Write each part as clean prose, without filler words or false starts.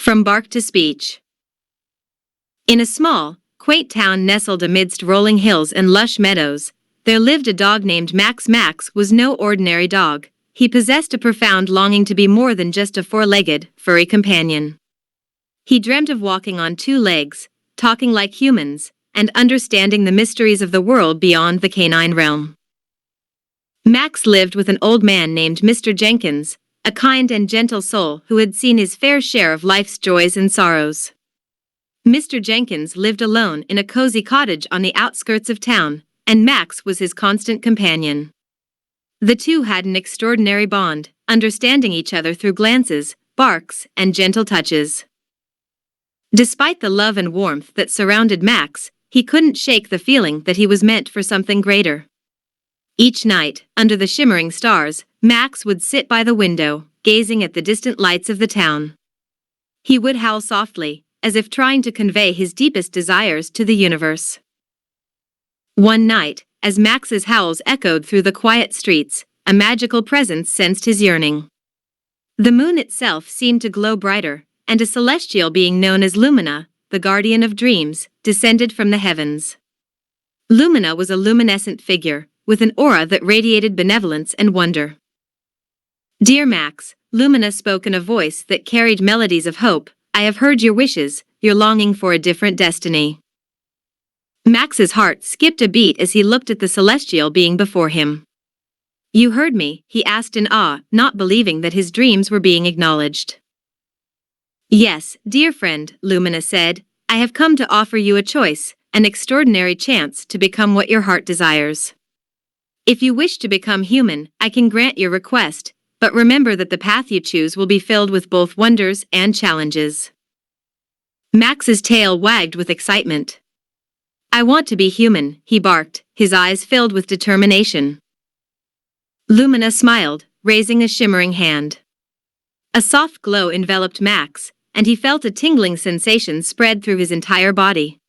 From Bark to Speech. In a small, quaint town nestled amidst rolling hills and lush meadows, there lived a dog named Max. Max was no ordinary dog. He possessed a profound longing to be more than just a four-legged, furry companion. He dreamt of walking on two legs, talking like humans, and understanding the mysteries of the world beyond the canine realm. Max lived with an old man named Mr. Jenkins, a kind and gentle soul who had seen his fair share of life's joys and sorrows. Mr. Jenkins lived alone in a cozy cottage on the outskirts of town, and Max was his constant companion. The two had an extraordinary bond, understanding each other through glances, barks, and gentle touches. Despite the love and warmth that surrounded Max, he couldn't shake the feeling that he was meant for something greater. Each night, under the shimmering stars, Max would sit by the window, gazing at the distant lights of the town. He would howl softly, as if trying to convey his deepest desires to the universe. One night, as Max's howls echoed through the quiet streets, a magical presence sensed his yearning. The moon itself seemed to glow brighter, and a celestial being known as Lumina, the guardian of dreams, descended from the heavens. Lumina was a luminescent figure, with an aura that radiated benevolence and wonder. "Dear Max," Lumina spoke in a voice that carried melodies of hope, "I have heard your wishes, your longing for a different destiny." Max's heart skipped a beat as he looked at the celestial being before him. "You heard me?" he asked in awe, not believing that his dreams were being acknowledged. "Yes, dear friend," Lumina said, "I have come to offer you a choice, an extraordinary chance to become what your heart desires. If you wish to become human, I can grant your request, but remember that the path you choose will be filled with both wonders and challenges." Max's tail wagged with excitement. "I want to be human," he barked, his eyes filled with determination. Lumina smiled, raising a shimmering hand. A soft glow enveloped Max, and he felt a tingling sensation spread through his entire body.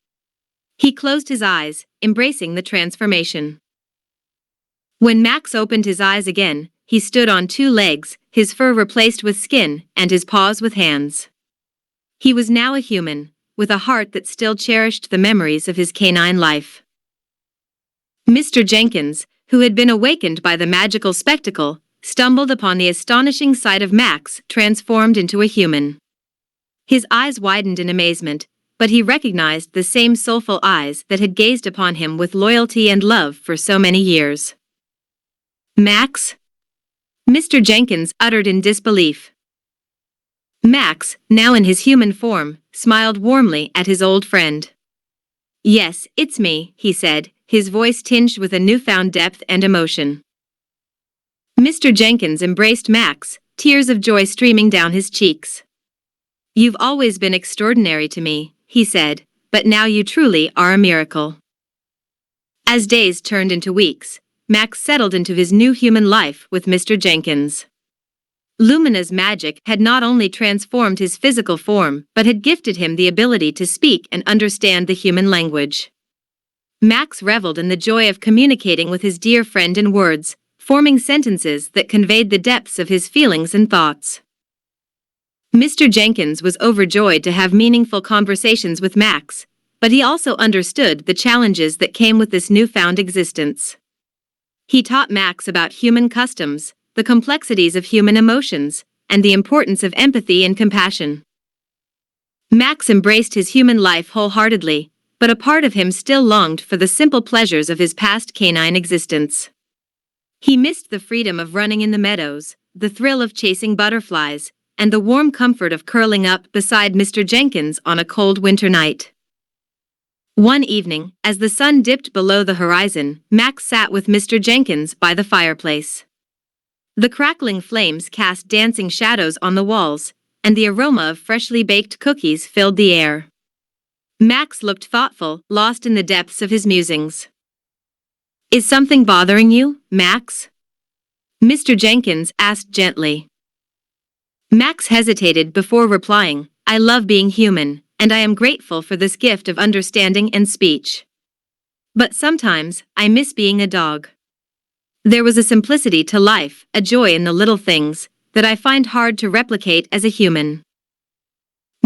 He closed his eyes, embracing the transformation. When Max opened his eyes again, he stood on two legs, his fur replaced with skin, and his paws with hands. He was now a human, with a heart that still cherished the memories of his canine life. Mr. Jenkins, who had been awakened by the magical spectacle, stumbled upon the astonishing sight of Max transformed into a human. His eyes widened in amazement, but he recognized the same soulful eyes that had gazed upon him with loyalty and love for so many years. "Max?" Mr. Jenkins uttered in disbelief. Max, now in his human form, smiled warmly at his old friend. "Yes, it's me," he said, his voice tinged with a newfound depth and emotion. Mr. Jenkins embraced Max, tears of joy streaming down his cheeks. "You've always been extraordinary to me," he said, "but now you truly are a miracle." As days turned into weeks, Max settled into his new human life with Mr. Jenkins. Lumina's magic had not only transformed his physical form, but had gifted him the ability to speak and understand the human language. Max reveled in the joy of communicating with his dear friend in words, forming sentences that conveyed the depths of his feelings and thoughts. Mr. Jenkins was overjoyed to have meaningful conversations with Max, but he also understood the challenges that came with this newfound existence. He taught Max about human customs, the complexities of human emotions, and the importance of empathy and compassion. Max embraced his human life wholeheartedly, but a part of him still longed for the simple pleasures of his past canine existence. He missed the freedom of running in the meadows, the thrill of chasing butterflies, and the warm comfort of curling up beside Mr. Jenkins on a cold winter night. One evening, as the sun dipped below the horizon, Max sat with Mr. Jenkins by the fireplace. The crackling flames cast dancing shadows on the walls, and the aroma of freshly baked cookies filled the air. Max looked thoughtful, lost in the depths of his musings. "Is something bothering you, Max?" Mr. Jenkins asked gently. Max hesitated before replying, "I love being human, and I am grateful for this gift of understanding and speech. But sometimes, I miss being a dog. There was a simplicity to life, a joy in the little things, that I find hard to replicate as a human."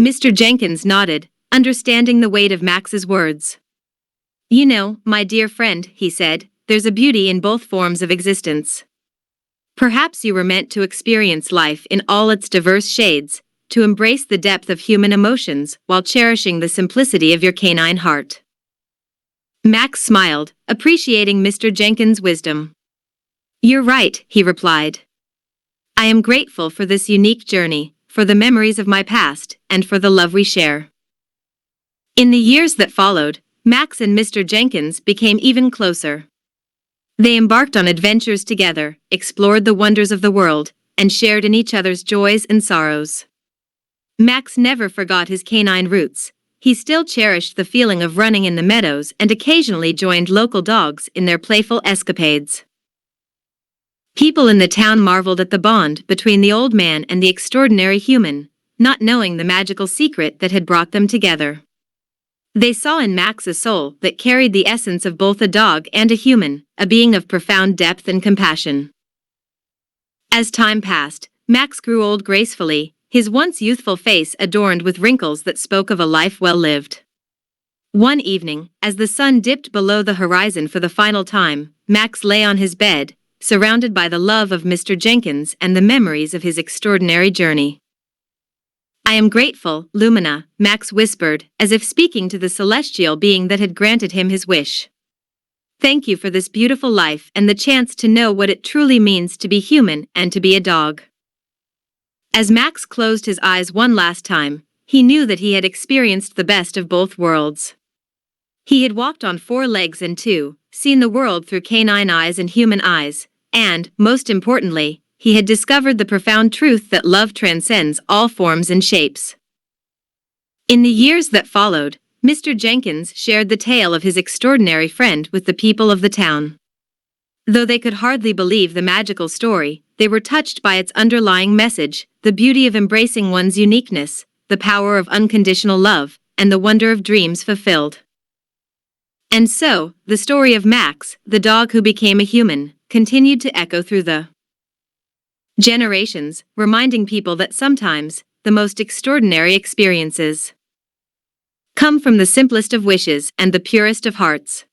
Mr. Jenkins nodded, understanding the weight of Max's words. You know, my dear friend, he said, there's a beauty in both forms of existence. Perhaps you were meant to experience life in all its diverse shades, to embrace the depth of human emotions while cherishing the simplicity of your canine heart. Max smiled, appreciating Mr. Jenkins' wisdom. You're right, he replied. I am grateful for this unique journey, for the memories of my past, and for the love we share. In the years that followed, Max and Mr. Jenkins became even closer. They embarked on adventures together, explored the wonders of the world, and shared in each other's joys and sorrows. Max never forgot his canine roots. He still cherished the feeling of running in the meadows and occasionally joined local dogs in their playful escapades. People in the town marveled at the bond between the old man and the extraordinary human, not knowing the magical secret that had brought them together. They saw in Max a soul that carried the essence of both a dog and a human, a being of profound depth and compassion. As time passed, Max grew old gracefully, his once youthful face adorned with wrinkles that spoke of a life well lived. One evening, as the sun dipped below the horizon for the final time, Max lay on his bed, surrounded by the love of Mr. Jenkins and the memories of his extraordinary journey. I am grateful, Lumina, Max whispered, as if speaking to the celestial being that had granted him his wish. Thank you for this beautiful life and the chance to know what it truly means to be human and to be a dog. As Max closed his eyes one last time, he knew that he had experienced the best of both worlds. He had walked on 4 legs and 2, seen the world through canine eyes and human eyes, and, most importantly, he had discovered the profound truth that love transcends all forms and shapes. In the years that followed, Mr. Jenkins shared the tale of his extraordinary friend with the people of the town. Though they could hardly believe the magical story, they were touched by its underlying message, the beauty of embracing one's uniqueness, the power of unconditional love, and the wonder of dreams fulfilled. And so, the story of Max, the dog who became a human, continued to echo through the generations, reminding people that sometimes, the most extraordinary experiences come from the simplest of wishes and the purest of hearts.